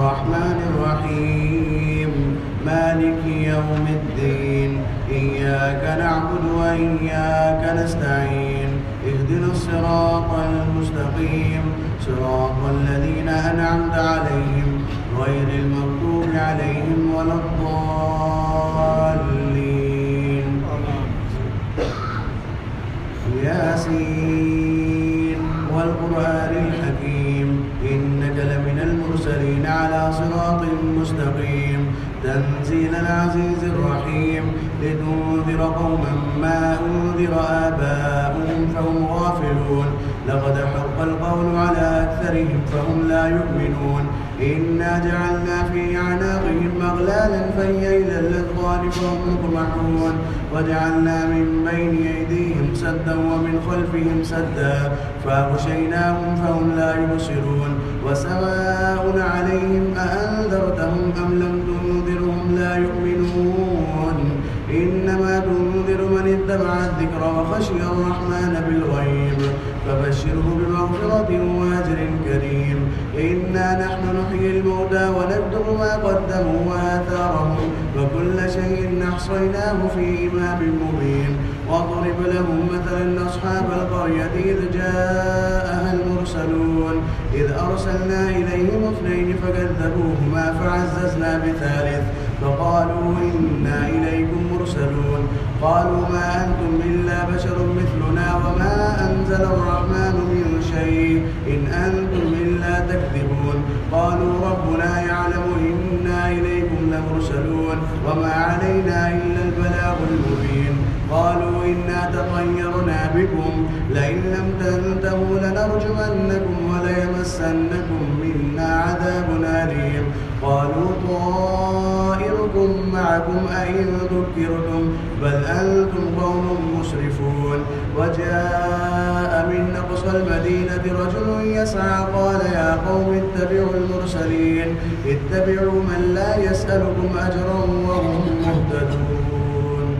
الرحمن الرحيم مالك يوم الدين إياك نعبد وإياك نستعين اهدنا الصراط المستقيم صراط الذين أنعمت عليهم غير المغضوب عليهم ولا الضالين ياسين والقرآن الحكيم إنك لمن المرسلين على صراط مستقيم تنزيل العزيز الرحيم لتنذر قوما ما أنذر آباؤهم فهم غافلون لقد حق القول على أكثرهم فهم لا يؤمنون إنا جعلنا في أعناقهم أغلالا فهي إلى الأذقان فهم مقمحون وجعلنا من بين أيديهم سدا ومن خلفهم سدا فأغشيناهم فهم لا يبصرون وسواء عليهم أأنذرتهم أم لم تنذرهم لا يؤمنون إنما تنذر من اتبع الذكر وخشي الرحمن بالغيب فبشره بمغفرة وأجر كريم إنا نحن نحيي الموتى ونكتب ما قدموا وآثارهم وكل شيء أحصيناه في إمام مبين واضرب لهم مثلا أصحاب القرية إذ جاءها المرسلون إذ أرسلنا إليهم اثنين فكذبوهما فعززنا بثالث فقالوا إنا إليكم مرسلون قالوا ما أنتم إلا بشر مثلنا وما أنزل الرحمن من شيء إن أنتم إلا تكذبون قالوا ربنا يعلم إنا إليكم لمرسلون وما علينا إلا البلاغ المبين قالوا إنا تطيرنا بكم لئن لم تنتهوا لنرجمنكم وليمسنكم منا عذاب أليم قالوا طائركم معكم أئن ذكرتم بل أنتم قوم مسرفون وجاء من أقصى المدينة رجل يسعى قال يا قوم اتبعوا المرسلين اتبعوا من لا يسألكم أجرا وهم مهتدون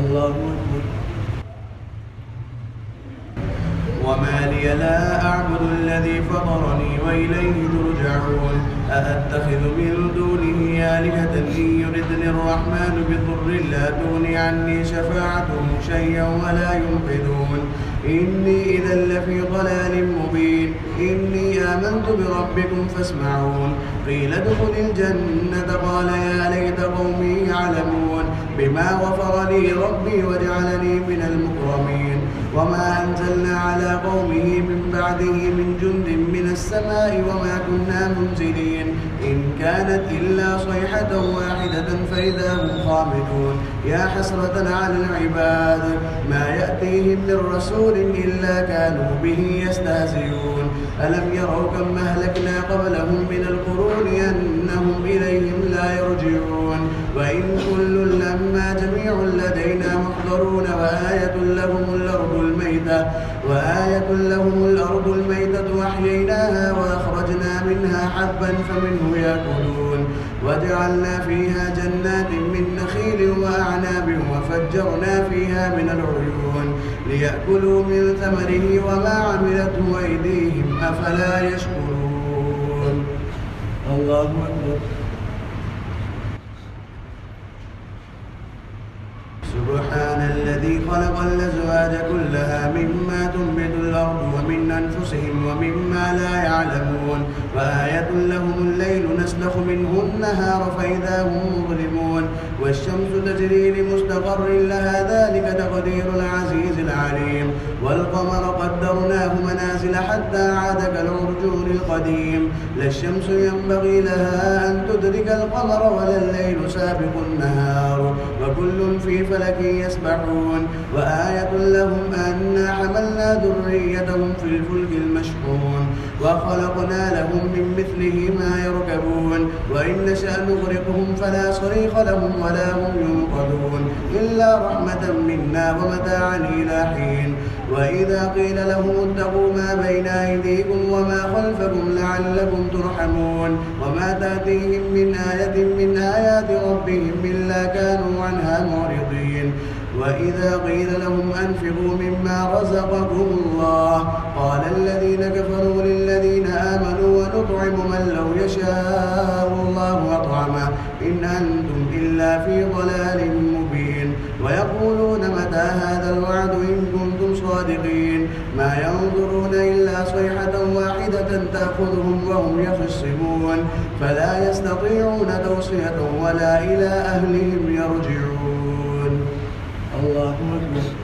الله أكبر وما لي لا أعبد الذي فطرني وإليه ترجعون أأتخذ من دونه آلهة إن يردني الرحمن بضر لا تغني عني شفاعتهم شيئا ولا ينقذون إني إذا لفي ضلال مبين إني آمنت بربكم فاسمعون قيل ادخل الجنة قال يا ليت قومي يعلمون بما غفر لي ربي وجعلني من المكرمين وما أنزلنا على قومه من بعده من جند من السماء وما كنا منزلين إن كانت إلا صيحة واحدة فإذا هم خامدون يا حسرة على العباد ما يأتيهم من رسول إلا كانوا به يستهزئون ألم يروا كم أهلكنا قبلهم من القرون أنهم إليهم لا يرجعون وإن كل لما جميع لدينا محضرون وآية لهم الأرض الميتة وأحييناها وأخرجنا منها حبا فمنه يأكلون وجعلنا فيها جنات من نخيل وأعناب وفجرنا فيها من العيون ليأكلوا من ثمره وما عملته أيديهم أفلا يشكرون الله أكبر سبحان الذي خلق الأزواج كلها مما تنبت الأرض ومن أنفسهم ومما لا يعلمون وآية لهم الليل نسلخ منه النهار فإذا هم مظلمون والشمس تجري لمستقر لها ذلك تقدير العزيز العليم والقمر قدرناه منازل حتى عاد كالعرجون القديم لا الشمس ينبغي لها أن تدرك القمر ولا الليل سابق النهار وكل في فلك يسبحون وآية لهم أنا حملنا ذريتهم في الفلك المشحون وخلقنا لهم من مثله ما يركبون وإن نشأ نغرقهم فلا صريخ لهم ولا هم ينقذون إلا رحمة منا ومتاعا إلى حين وإذا قيل لهم اتقوا ما بين أيديكم وما خلفكم لعلكم ترحمون وما تأتيهم من آية من آيات ربهم إلا كانوا عنها معرضين وإذا قيل لهم أنفقوا مما رزقكم الله قال الذين كفروا للذين آمنوا نطعم من لو يشاء الله أطعمه إن أنتم إلا في ضلال مبين ويقولون متى هذا الوعد إن كنتم صادقين ما ينظرون إلا صيحة واحدة تأخذهم وهم يخصمون فلا يستطيعون توصية ولا إلى أهلهم يرجعون. الله أكبر.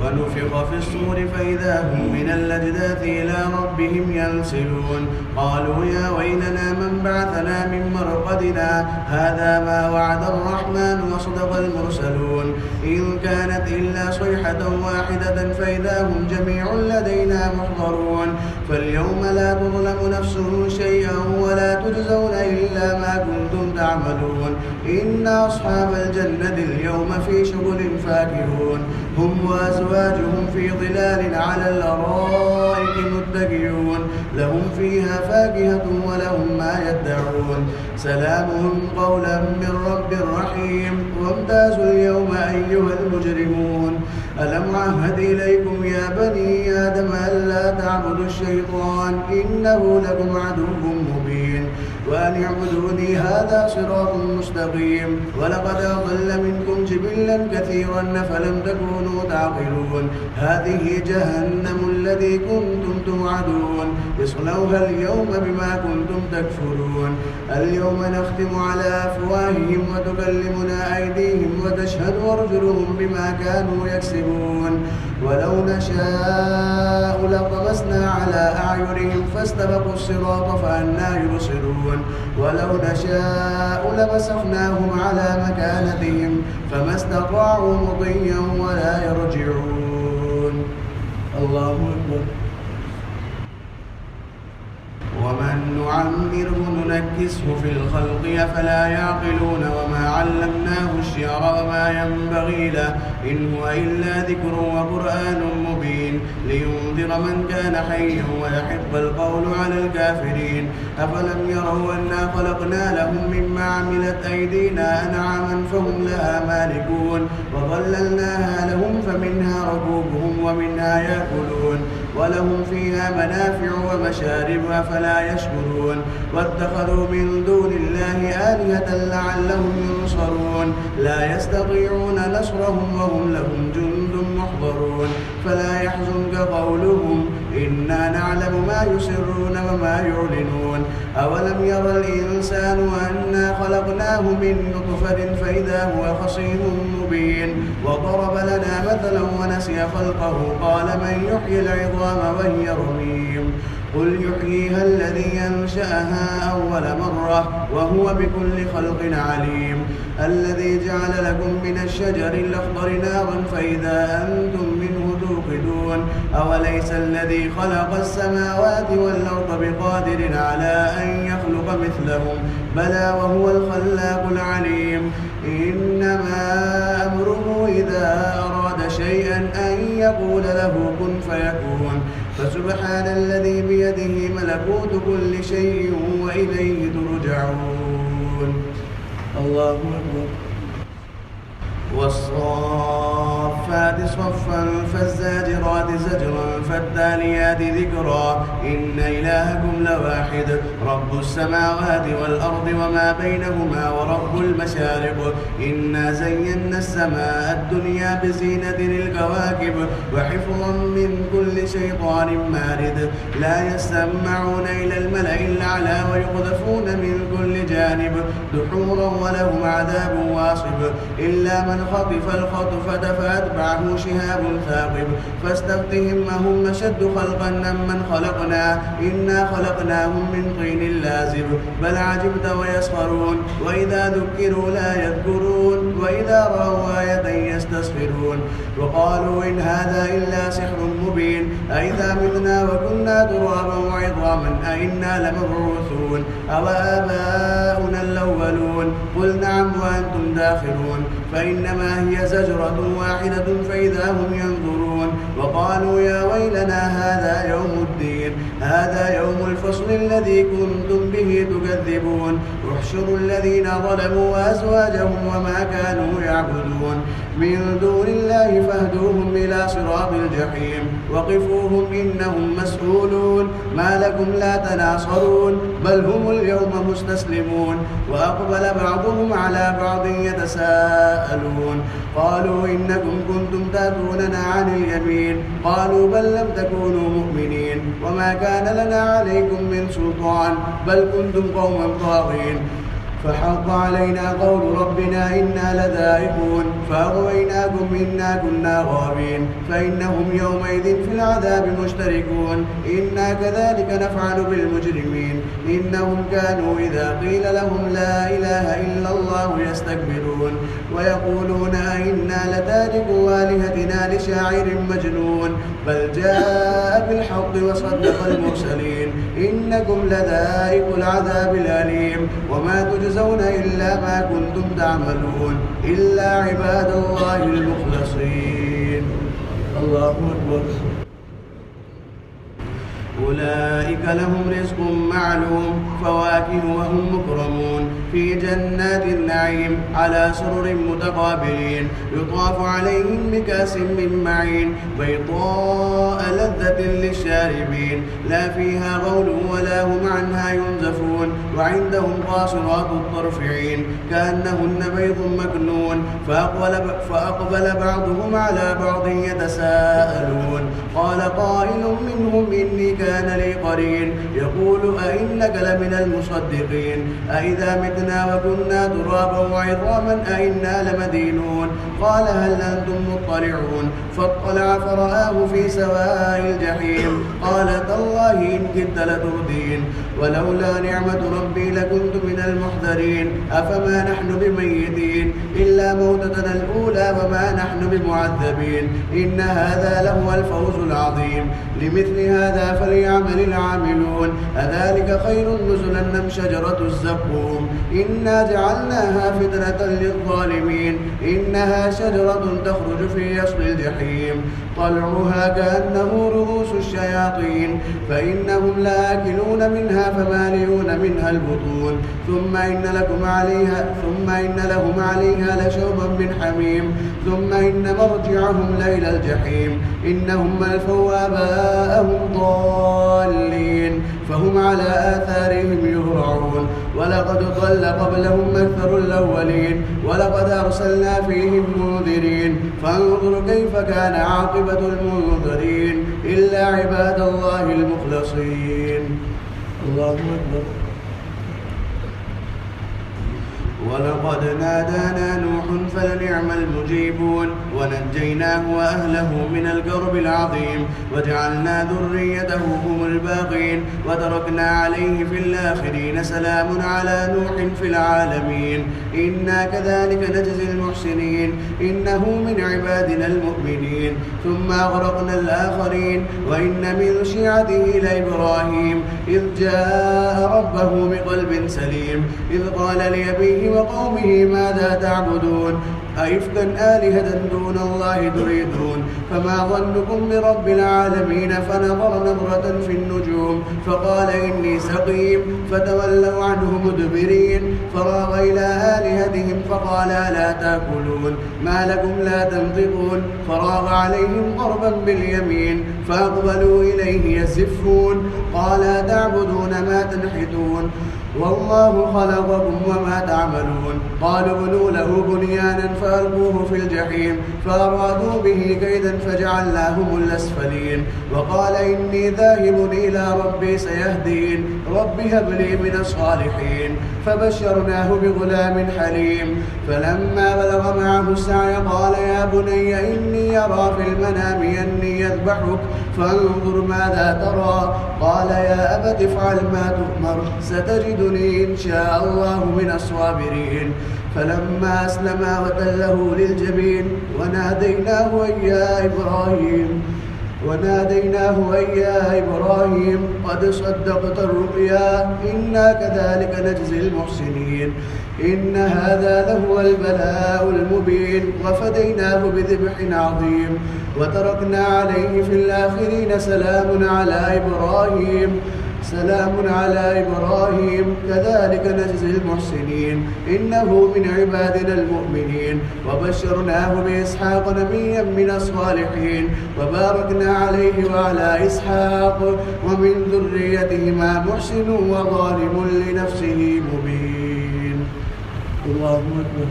ونفخ في الصور فإذا هم من الأجداث إلى ربهم ينسلون قالوا يا ويلنا من بعثنا من مرقدنا هذا ما وعد الرحمن وصدق المرسلون إن كانت إلا صيحة واحدة فإذا هم جميع لدينا محضرون فاليوم لا تظلم نفس شيئا ولا تجزون إلا ما كنتم تعملون إن أصحاب الجنة اليوم في شغل فاكهون هم وأزواجهم في ظلال على الأرائك متكئون لهم فيها فاكهة ولهم ما يدعون سلامهم قولا من رب رحيم وامتازوا اليوم أيها المجرمون ألم عهد إليكم يا بني آدم ألا تعبدوا الشيطان إنه لكم عدو مبين وأن اعبدوني هذا صراط مستقيم ولقد أضل منكم جبلا كثيرا فلم تكونوا تعقلون هذه جهنم الذي كنتم توعدون اصلوها اليوم بما كنتم تكفرون اليوم نختم على أفواههم وتكلمنا أيديهم وتشهد أرجلهم بما كانوا يكسبون ولو نشاء لطمسنا على أعينهم فاستبقوا الصراط فأنى يبصرون ولو نشاء لمسخناهم على مكانتهم فما استطاعوا مضيا ولا يرجعون. الله أكبر. ومن نعمره ننكسه في الخلق أفلا يعقلون وما علمناه الشعر وما ينبغي له إن هو إلا ذكر وقرآن مبين لينذر من كان حيا ويحق القول على الكافرين أفلم يروا أنا خلقنا لهم مما عملت أيدينا أنعاما فهم لها مالكون وظللناها لهم فمنها ركوبهم ومنها يأكلون ولهم فيها منافع ومشارب أفلا يشكرون واتخذوا من دون الله آلهة لعلهم ينصرون لا يستطيعون نصرهم وهم لهم جند محضرون فلا يحزنك قولهم إنا نعلم ما يسرون وما يعلنون أولم ير الإنسان أنا خلقناه من نطفة فإذا هو خصيم مبين وضرب لنا مثلا ونسي خلقه قال من يحيي العظام وهي رميم قل يحييها الذي ينشأها أول مرة وهو بكل خلق عليم الذي جعل لكم من الشجر الأخضر نارا فإذا أنتم منه توقدون أوليس الذي خلق السماوات والأرض بقادر على أن يخلق مثلهم بلى وهو الخلاق العليم إنما أمره إذا أراد شيئا أن يقول له كن فيكون فسبحان الذي بيده ملكوت كل شيء وإليه ترجعون. الله أكبر. والصافات صفا فالزاجرات زجرا فالتاليات ذكرا إن إلهكم لواحد رب السماوات والأرض وما بينهما ورب المشارق إنا زينا السماء الدنيا بزينة الكواكب وحفظا من كل شيطان مارد لا يسمعون إلى الملأ الأعلى ويقذفون من كل جانب دحورا ولهم عذاب واصب إلا من خطف الخطفة فأتبعه شهاب ثاقب فاستفتهم أهم أشد خلقا من خلقنا إنا خلقناهم من طين لازب بل عجبت ويسخرون وإذا ذكروا لا يذكرون وإذا رأوا آية يستسخرون وقالوا إن هذا إلا سحر مبين أئذا متنا وكنا ترابا وعظاما أئنا لمبعوثون أو آباؤنا الأولون قل نعم وأنتم داخلون فإنما هي زجرة واحدة فإذا هم ينظرون وقالوا يا ويلنا هذا يوم الدين هذا يوم الفصل الذي كنتم به تكذبون احشروا الذين ظلموا وأزواجهم وما كانوا يعبدون من دون الله فاهدوهم إلى صراط الجحيم وقفوهم إنهم مسؤولون ما لكم لا تناصرون بل هم اليوم مستسلمون وأقبل بعضهم على بعض يتساءلون قالوا إنكم كنتم تأتوننا عن اليمين قالوا بل لم تكونوا مؤمنين وما كان لنا عليكم من سلطان بل كنتم قوما طاغين فحق علينا قول ربنا إنا لذائقون فأغويناكم إنا كنا غاوين فإنهم يومئذ في العذاب مشتركون إنا كذلك نفعل بالمجرمين إنهم كانوا إذا قيل لهم لا إله إلا الله يستكبرون ويقولون أئنا لتاركو آلهتنا لشاعر مجنون بل جاء بالحق وصدق المرسلين إنكم لذائق العذاب الأليم وما تجزون إلا ما كنتم تعملون إلا عباد الله المخلصين. الله أكبر. أولئك لهم رزق معلوم فواكه وهم مكرمون في جنات النعيم على سرر متقابلين يطاف عليهم بكأس من معين بيضاء لذة للشاربين لا فيها غول ولا هم عنها ينزفون وعندهم قاصرات الطرف عين كأنهن بيض مكنون فأقبل بعضهم على بعض يتساءلون قال قائل منهم إني كان لي قرين يقول أئنك لمن المصدقين أئذا متنا وكنا ترابا وعظاما أئنا لمدينون قال هل أنتم مطلعون فاطلع فرآه في سواء الجحيم قال تالله إن كدت لتردين ولولا نعمة ربي لكنت من المحضرين أفما نحن بميتين إلا موتتنا الأولى وما نحن بمعذبين إن هذا لهو الفوز العظيم لمثل هذا فليعمل العاملون أذلك خير نزلا أم شجرة الزقوم إنا جعلناها فتنة للظالمين إنها شجرة تخرج في أصل الجحيم طلعها كأنه رؤوس الشياطين فإنهم لآكلون منها فمالئون منها البطون ثم إن لهم عليها لشوبا من حميم ثم إن مرجعهم لإلى الجحيم إنهم ألفوا آباءهم ضالين فهم على آثارهم يهرعون ولقد ضل قبلهم أكثر الأولين ولقد أرسلنا فيهم منذرين فانظر كيف كان عاقبة المنذرين إلا عباد الله المخلصين. الله أكبر. ولقد نادانا نوح فلنعم المجيبون ونجيناه وأهله من الكرب العظيم وجعلنا ذريته هم الباقين وتركنا عليه في الآخرين سلام على نوح في العالمين إنا كذلك نجزي المحسنين إنه من عبادنا المؤمنين ثم أغرقنا الآخرين وإن من شيعته لإبراهيم إذ جاء ربه بقلب سليم إذ قال لأبيه وقومه ماذا تعبدون أئفكا آلهة دون الله تريدون فما ظنكم برب العالمين فنظر نظرة في النجوم فقال إني سقيم فتولوا عنه مدبرين فراغ إلى آلهتهم فقال ألا تأكلون ما لكم لا تنطقون فراغ عليهم ضربا باليمين فأقبلوا إليه يزفون قال أتعبدون ما تنحتون والله خلقكم وما تعملون قالوا ابنوا له بنيانا فألقوه في الجحيم فأرادوا به كيدا فجعلناهم الأسفلين وقال إني ذاهب إلى ربي سيهدين رب هب لي من الصالحين فبشرناه بغلام حليم فلما بلغ معه السعي قال يا بني إني أرى في المنام أني يذبحك فانظر ماذا ترى قال يا أبت افعل ما تؤمر ستجدني إن شاء الله من الصابرين فلما أسلما وتله للجبين وناديناه يا إبراهيم وناديناه أن يا إبراهيم قد صدقت الرؤيا إنا كذلك نجزي المحسنين إن هذا لهو البلاء المبين وفديناه بذبح عظيم وتركنا عليه في الآخرين سلام على إبراهيم كذلك نجزي المحسنين إنه من عبادنا المؤمنين وبشرناه بإسحاق نبيا من الصالحين وباركنا عليه وعلى إسحاق ومن ذريتهما محسن وظالم لنفسه مبين. الله أكبر.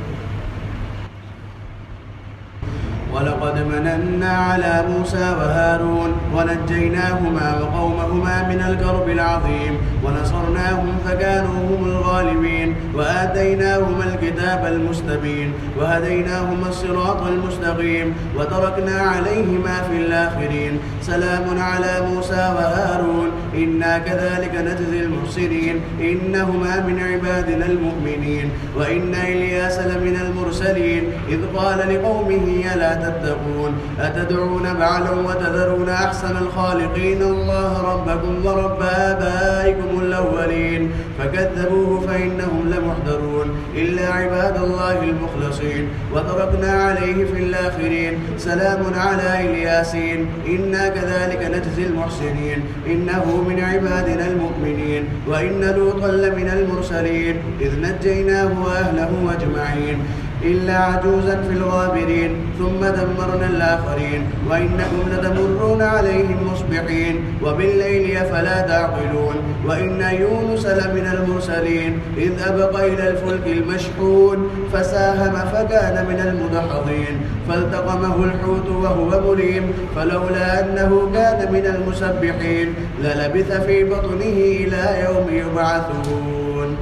ولقد مننا على موسى وهارون ونجيناهما وقومهما من الكرب العظيم ونصرناهم فكانوا هم الغالبين وآتيناهما الكتاب المستبين وهديناهما الصراط المستقيم وتركنا عليهما في الآخرين سلام على موسى وهارون إنا كذلك نجزي المحسنين إنهما من عبادنا المؤمنين وإن إلياس لمن المرسلين إذ قال لقومه ألا تتقون أتدعون بعلا وتذرون أحسن الخالقين الله ربكم ورب آبائكم الأولين فكذبوه فإنهم لمحضرون إلا عباد الله المخلصين وتركنا عليه في الآخرين سلام على الياسين إنا كذلك نجزي المحسنين إنه من عبادنا المؤمنين وإن لوطا لمن المرسلين إذ نجيناه وأهله أجمعين إلا عجوزا في الغابرين ثم دمرنا الآخرين وإنكم لتمرون عليهم مصبحين وبالليل أفلا تعقلون وإن يونس لمن المرسلين إذ أبق إلى الفلك المشحون فساهم فكان من المدحضين فالتقمه الحوت وهو مليم فلولا أنه كان من المسبحين للبث في بطنه إلى يوم يبعثون.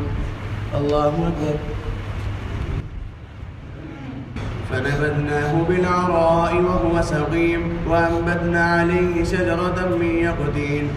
الله أكبر. فنبذناه بالعراء وهو سقيم وأنبتنا عليه شجرة من يقطين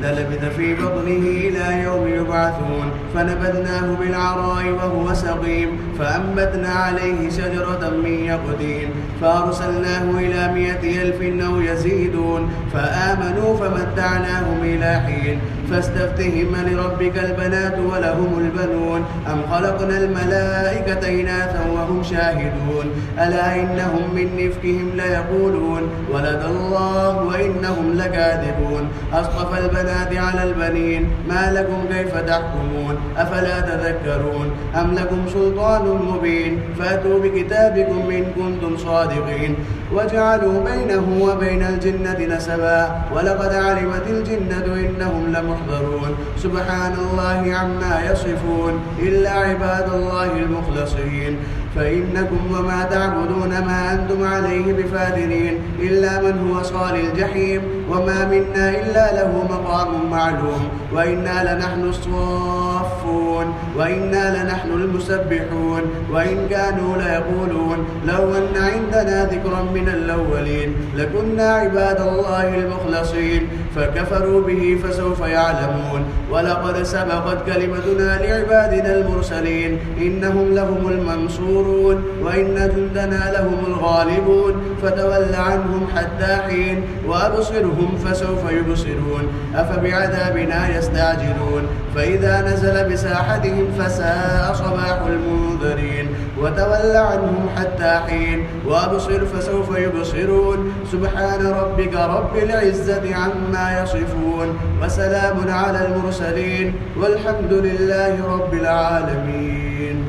للبث في بطنه إلى يوم يبعثون فنبذناه بالعراء وهو سقيم فأنبتنا عليه شجرة من يقطين فأرسلناه إلى 100,000 أو يزيدون فآمنوا فمتعناهم إلى حين فاستفتهم لربك البنات ولهم البنون أم خلقنا الملائكة إناثا وهم شاهدون ألا إنهم من إفكهم ليقولون ولد الله وإنهم لكاذبون أصطفى البنات على البنين ما لكم كيف تحكمون أفلا تذكرون أم لكم سلطان مبين فأتوا بكتابكم إن كنتم صادقين وجعلوا بينه وبين الجنة نسبا ولقد علمت الجنة إنهم لمحضرون سبحان الله عما يصفون إلا عباد الله المخلصين فإنكم وما تعبدون ما أنتم عليه بفاتنين إلا من هو صال الجحيم وما منا إلا له مقام معلوم وإنا لنحن الصافون وإنا لنحن المسبحون وإن كانوا ليقولون لو أن عندنا ذكرا من الأولين لكنا عباد الله المخلصين فكفروا به فسوف يعلمون ولقد سبقت كلمتنا لعبادنا المرسلين إنهم لهم المنصورون وإن جندنا لهم الغالبون فتول عنهم حتى حين وأبصرهم فسوف يبصرون أفبعذابنا يستعجلون فإذا نزل بساحتهم فساء صباح المنذرين وتول عنهم حتى حين وأبصر فسوف يبصرون سبحان ربك رب العزة عما يصفون وسلام على المرسلين والحمد لله رب العالمين.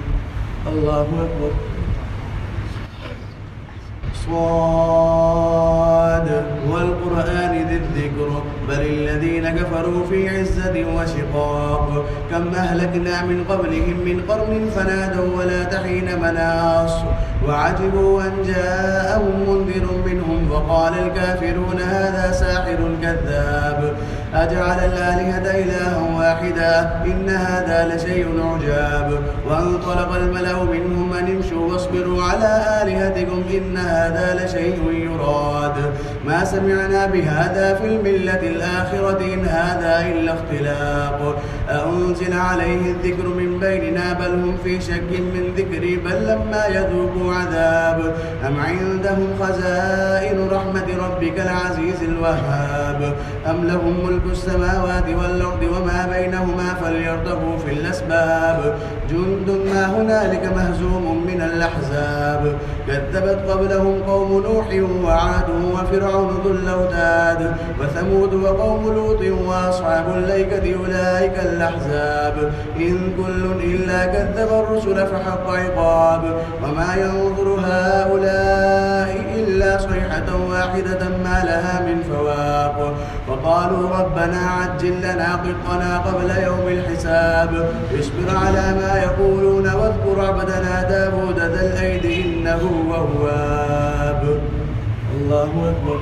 الله أكبر. صاد والقرآن ذي الذكر بل الذين كفروا في عزة وشقاق كم أهلكنا من قبلهم من قرن فنادوا ولا تحين مناص وعجبوا أن جاءهم منذر منهم وقال الكافرون هذا ساحر كذاب أجعل الآلهة إلها واحدا واحدة إن هذا لشيء عجاب. وانطلق الملأ منهم أن امشوا واصبروا على آلهتكم إن هذا لشيء يراد ما سمعنا بهذا في الملة الآخرة إن هذا إلا اختلاق أأنزل عليه الذكر من بيننا بل هم في شك من ذكري بل لما يذوقوا عذاب أم عندهم خزائن رحمة ربك العزيز الوهاب أم لهم ملك السماوات والأرض وما بينهما فليرتقوا في الأسباب جند ما هنالك مهزوم من الأحزاب كذبت قبلهم قوم نوح وعاد وفرعون ذو الأوتاد وثمود وقوم لوط وأصحاب الأيكة أولئك الأحزاب إن كل إلا كذب الرسل فحق عقاب وما ينظر هؤلاء إلا صيحة واحدة ما لها من فواق وقالوا ربنا عجل لنا قطنا قبل يوم الحساب اصبر على ما يقولون واذكر عبدنا داود ذا الأيد إنه أواب. الله أكبر.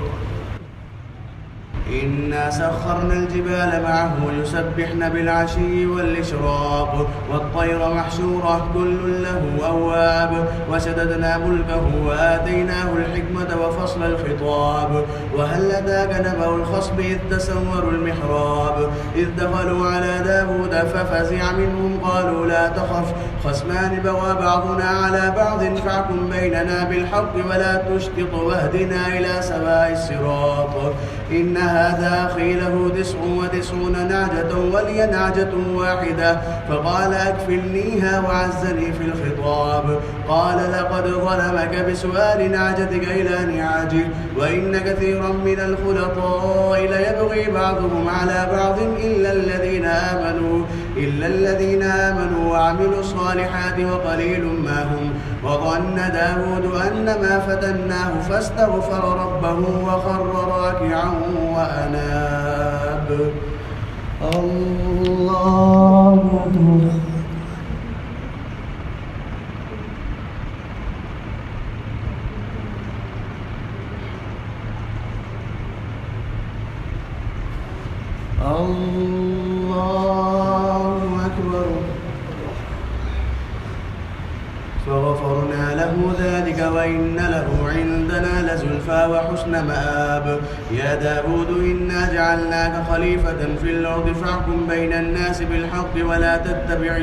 إنا سخرنا الجبال معه يسبحن بالعشي والإشراق والطير محشورة كل له أواب وشددنا ملكه وآتيناه الحكمة وفصل الخطاب وهل أتاك نبأ الخصم إذ تسوروا المحراب إذ دخلوا على داود ففزع منهم قالوا لا تخف خصمان بغى بعضنا على بعض فاحكم بيننا بالحق ولا تشطط واهدنا إلى سواء الصراط إن هذا أخي له 99 نعجة ولي نعجة واحدة فقال أكفلنيها وعزني في الخطاب قال لقد ظلمك بسؤال نعجتك إلى نعاجه وإن كثيرا من الخلطاء ليبغي بعضهم على بعض إلا الذين آمنوا وعملوا الصالحات وقليل ما هم وظن داود أنما فتناه فاستغفر ربه وخر راكعا وأناب. الله أكبر. الله أكبر. فغفرنا له ذلك وإن له عندنا لزلفى وحسن مآب. يا داود إنا جعلناك خليفة في الأرض فاحكم بين الناس بالحق ولا تتبع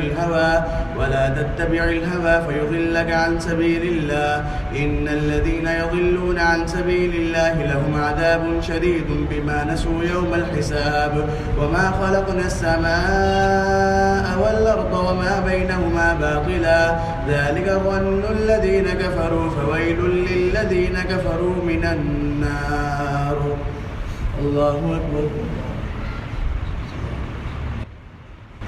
الهوى فيضلك عن سبيل الله إن الذين يضلون عن سبيل الله لهم عذاب شديد بما نسوا يوم الحساب وما خلقنا السماء والأرض وما بينهما باطلا ذلك ظن الذين كفروا فويل للذين كفروا من النار. الله أكبر.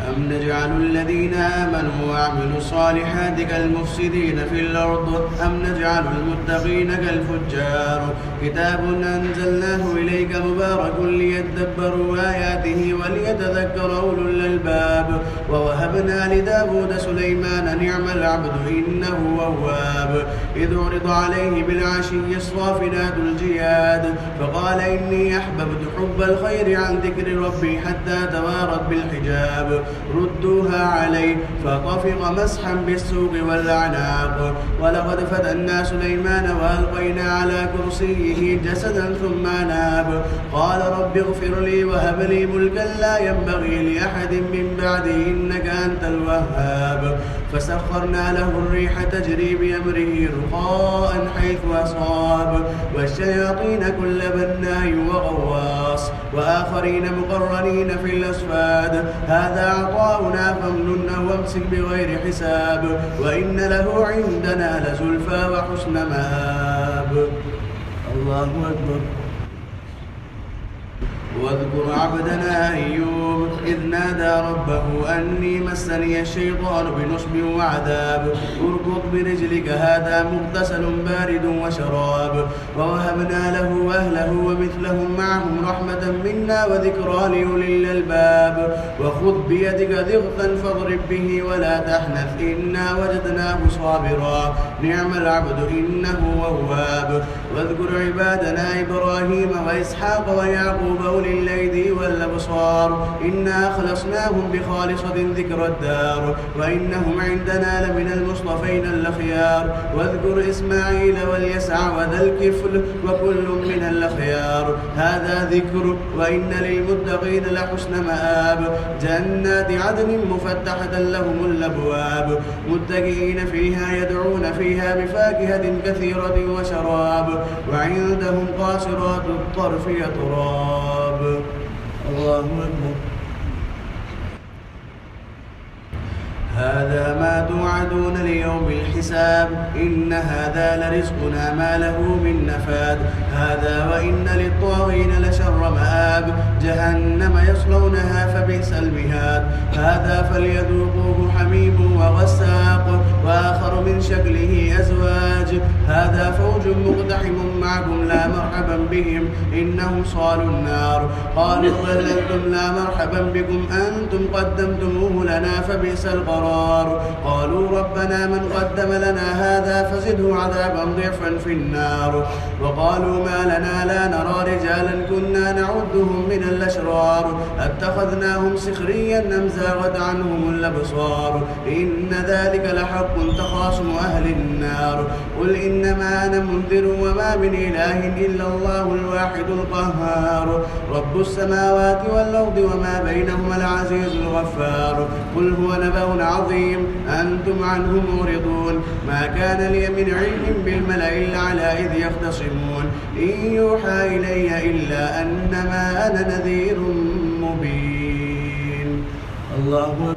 أم نجعل الذين آمنوا وعملوا الصالحات كالمفسدين في الأرض أم نجعل المتقين كالفجار كتاب أنزلناه إليك مبارك ليدبروا آياته وليتذكر أولو الألباب ووهبنا لداود سليمان نعم العبد إنه أواب إذ عرض عليه بالعشي الصافنات الجياد فقال إني أحببت حب الخير عن ذكر ربي حتى توارت بالحجاب ردوها عليه فطفق مسحا بالسوق والأعناق ولقد فتنا سليمان وألقينا على كرسيه جسدا ثم أناب قال رب اغفر لي وهب لي ملكا لا ينبغي لأحد من بعدي إنك أنت الوهاب فسخرنا له الريح تجري بأمره رخاء حيث أصاب والشياطين كل بناء وغواص وآخرين مقرنين في الأصفاد هذا عطاؤنا فامنن وامسك بغير حساب وإن له عندنا لزلفى وحسن مآب. الله أكبر. واذكر عبدنا أيوب إذ نادى ربه أني مسني الشيطان بنصب وعذاب اركض برجلك هذا مغتسل بارد وشراب ووهبنا له أهله ومثلهم معهم رحمة منا وذكرى لأولي الألباب وخذ بيدك ضغثا فاضرب به ولا تحنث إنا وجدناه صابرا نعم العبد إنه أواب واذكر عبادنا إبراهيم وإسحاق ويعقوب أولي الأيدي والأبصار إنا خلصناهم بخالصة ذكر الدار وإنهم عندنا لمن المصطفين الأخيار واذكر إسماعيل واليسع وذا الكفل وكل من الأخيار هذا ذكر وإن للمتقين لحسن مآب جنات عدن مفتحة لهم الأبواب متكئين فيها يدعون فيها بفاكهة كثيرة وشراب وعندهم قاصرات الطرف يطراب. الله أكبر. هذا ما توعدون ليوم الحساب إن هذا لرزقنا ما له من نفاد هذا وإن للطاغين لشر مآب جهنم يصلونها فبئس المهاد هذا فليذوقوه حميم وغساق وآخر من شكله أزواج هذا فوج مقتحم معكم لا مرحبا بهم إنهم صالوا النار قالوا بل أنتم لا مرحبا بكم أنتم قدمتموه لنا فبئس القرار قالوا ربنا من قدم لنا هذا فزده عذابا ضعفا في النار وقالوا ما لنا لا نرى رجالا كنا نعدهم من الأشرار اتخذناهم سخريا أم زاغت عنهم الأبصار إن ذلك لحق تخاصم أهل النار قل إنما أنا منذر وما من إله إلا الله الواحد القهار رب السماوات والأرض وما بينهما العزيز الغفار قل هو نبأ عظيم أنتم عنه معرضون ما كان لي من علم بالملأ إلا على إذ يختصمون إن يوحى إلي إلا أنما أنا نذير مبين. الله أكبر.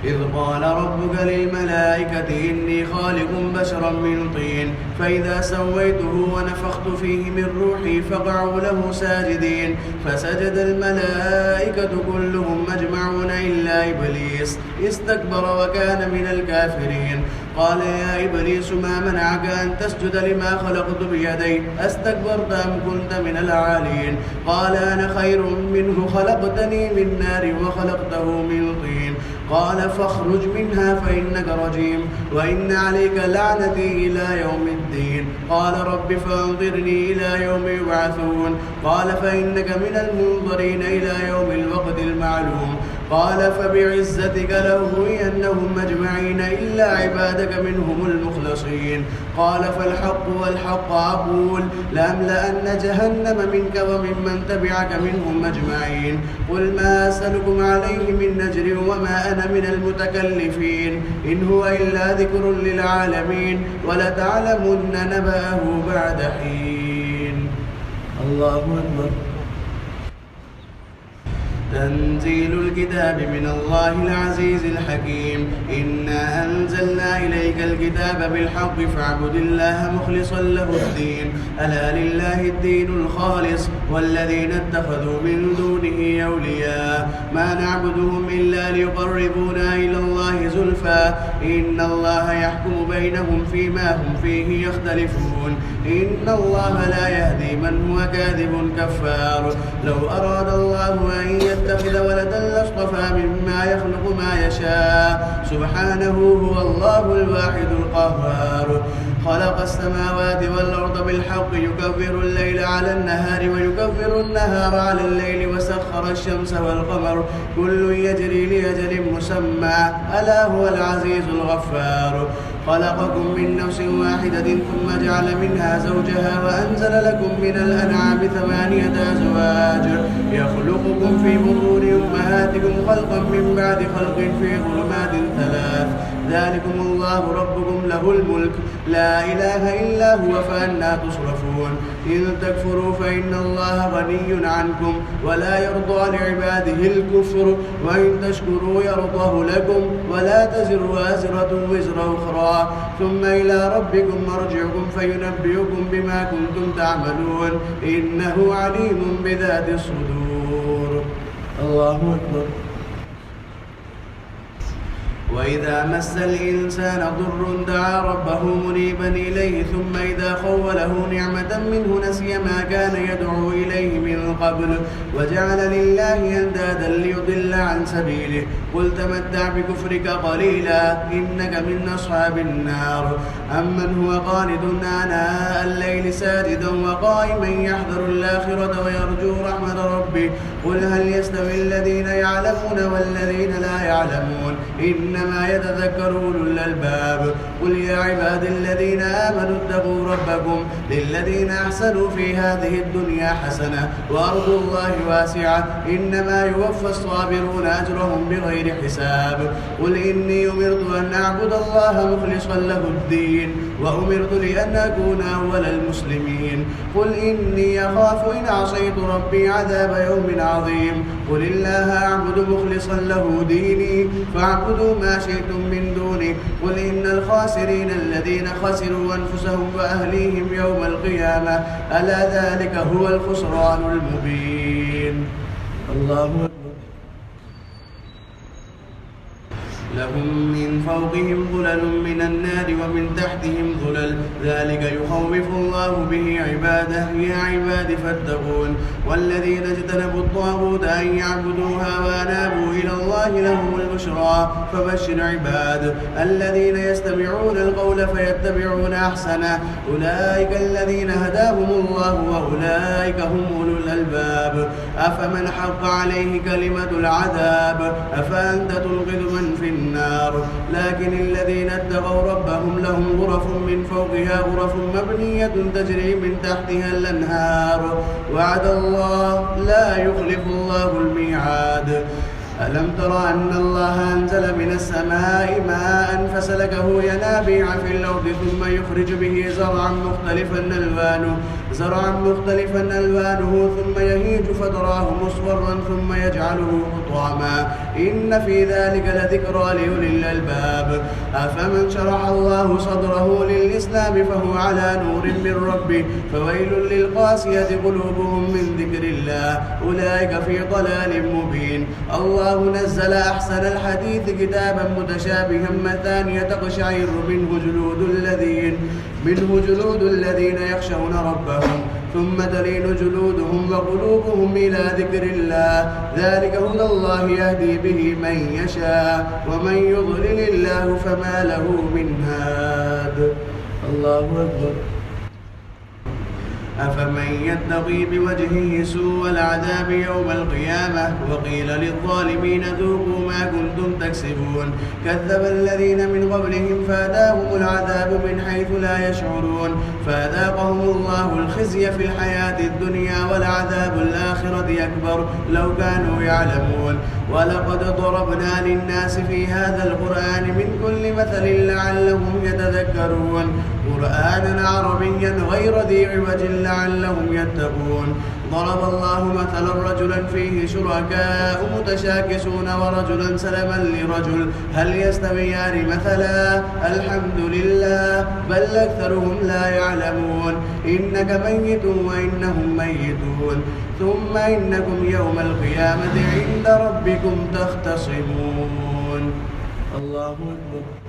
إذ قال ربك للملائكة إني خالق بشرا من طين فإذا سويته ونفخت فيه من روحي فقعوا له ساجدين فسجد الملائكة كلهم أجمعون إلا إبليس استكبر وكان من الكافرين قال يا إبليس ما منعك أن تسجد لما خلقت بيدي أستكبرت أم كنت من العالين قال أنا خير منه خلقتني من نار وخلقته من طين قال فاخرج منها فإنك رجيم وإن عليك لعنتي إلى يوم الدين قال رب فانظرني إلى يوم يبعثون قال فإنك من المنظرين إلى يوم الوقت المعلوم قال فبعزتك لأغوينهم أجمعين إلا عبادك منهم المخلصين قال فالحق والحق أقول لأملأن جهنم منك وممن تبعك منهم أجمعين قل ما أسألكم عليه من أجر وما أنا من المتكلفين إن هو إلا ذكر للعالمين ولتعلمن نبأه بعد حين. الله أكبر. تنزيل الكتاب من الله العزيز الحكيم إنا أنزلنا إليك الكتاب بالحق فاعبد الله مخلصا له الدين ألا لله الدين الخالص والذين اتخذوا من دونه أولياء ما نعبدهم إلا ليقربونا إلى الله زلفى إن الله يحكم بينهم فيما هم فيه يختلفون إن الله لا يهدي من هو كاذب كفار لو أراد الله أن يتخذ ولدا لاصطفى مما يخلق ما يشاء سبحانه هو الله الواحد القهار خلق السماوات والأرض بالحق يكفر الليل على النهار ويكفر النهار على الليل وسخر الشمس والقمر كل يجري لأجل مسمى ألا هو العزيز الغفار خلقكم من نفس واحدة ثم جعل منها زوجها وأنزل لكم من الأنعام 8 أزواج يخلقكم في بطون أمهاتكم خلقا من بعد خلق في ظلمات 3 ذلكم الله ربكم له الملك لا إله إلا هو فأنى تصرفون إن تكفروا فإن الله غني عنكم ولا يرضى لعباده الكفر وإن تشكروا يرضه لكم ولا تزر وازرة وزر أخرى ثم إلى ربكم مرجعكم فينبئكم بما كنتم تعملون إنه عليم بذات الصدور. الله أكبر. وإذا مس الإنسان ضر دعا ربه منيبا إليه ثم إذا خوله نعمة منه نسي ما كان يدعو إليه من قبل وجعل لله أندادا ليضل عن سبيله قل تمتع بكفرك قليلا إنك من أصحاب النار أمن هو قانت آناء الليل ساجدا وقائما يحذر الآخرة ويرجو رحمة ربه قل هل يستوي الذين يعلمون والذين لا يعلمون إنما يتذكر أولو الألباب قل يا عباد الذين آمنوا اتقوا ربكم للذين أحسنوا في هذه الدنيا حسنة وأرض الله واسعة إنما يوفى الصابرون أجرهم بغير حساب قل إني أمرت أن أعبد الله مخلصا له الدين وأمرت لأن أكون أول المسلمين قل إني أخاف إن عصيت ربي عذاب يوم عظيم قل الله أعبد مخلصا له ديني فاعبدوا ما شئتم من دوني قل إن الخاسرين الذين خسروا أنفسهم وأهليهم يوم القيامة ألا ذلك هو الخسران المبين الله أكبر لهم من فوقهم ظلل من النار ومن تحتهم ظلل ذلك يخوف الله به عباده يا عباد فاتقون والذين اجتنبوا الطاغوت أن يعبدوها وأنابوا إلى الله لهم البشرى فبشر عباد الذين يستمعون القول فيتبعون أحسنه أولئك الذين هداهم الله وأولئك هم أولو الألباب أفمن حق عليه كلمة العذاب أفأنت تنقذ من في النار لكن الذين اتقوا ربهم لهم غرف من فوقها غرف مبنية تجري من تحتها الأنهار وعد الله لا يخلف الله الميعاد ألم تر أن الله أنزل من السماء ماء فسلكه ينابيع في الأرض ثم يخرج به زرعا مختلفا ألوانه ثم يهيج فتراه مصفرا ثم يجعله حطاما إن في ذلك لذكرى لأولي الألباب أفمن شرح الله صدره للإسلام فهو على نور من ربه فويل للقاسية قلوبهم من ذكر الله أولئك في ضلال مبين الله نزل أحسن الحديث كتابا متشابها مثانية تقشعر منه جلود الذين يخشون ربهم ثم تلين جلودهم وقلوبهم إلى ذكر الله ذلك هدى الله يهدي به من يشاء ومن يضلل الله فما له من هاد الله أكبر أفمن يتقي بوجهه سوء العذاب يوم القيامة وقيل للظالمين ذوقوا ما كنتم تكسبون كذب الذين من قبلهم فأتاهم العذاب من حيث لا يشعرون فأذاقهم الله الخزي في الحياة الدنيا ولعذاب الآخرة أكبر لو كانوا يعلمون ولقد ضربنا للناس في هذا القرآن من كل مثل لعلهم يتذكرون قرآنا عربيا غير ذي عوج لعلهم يتقون ضرب الله مثلا رجلا فيه شركاء متشاكسون ورجلا سلما لرجل هل يستويان مثلا الحمد لله بل أكثرهم لا يعلمون إنك ميت وإنهم ميتون ثم إنكم يوم القيامة عند ربكم تختصمون الله أكبر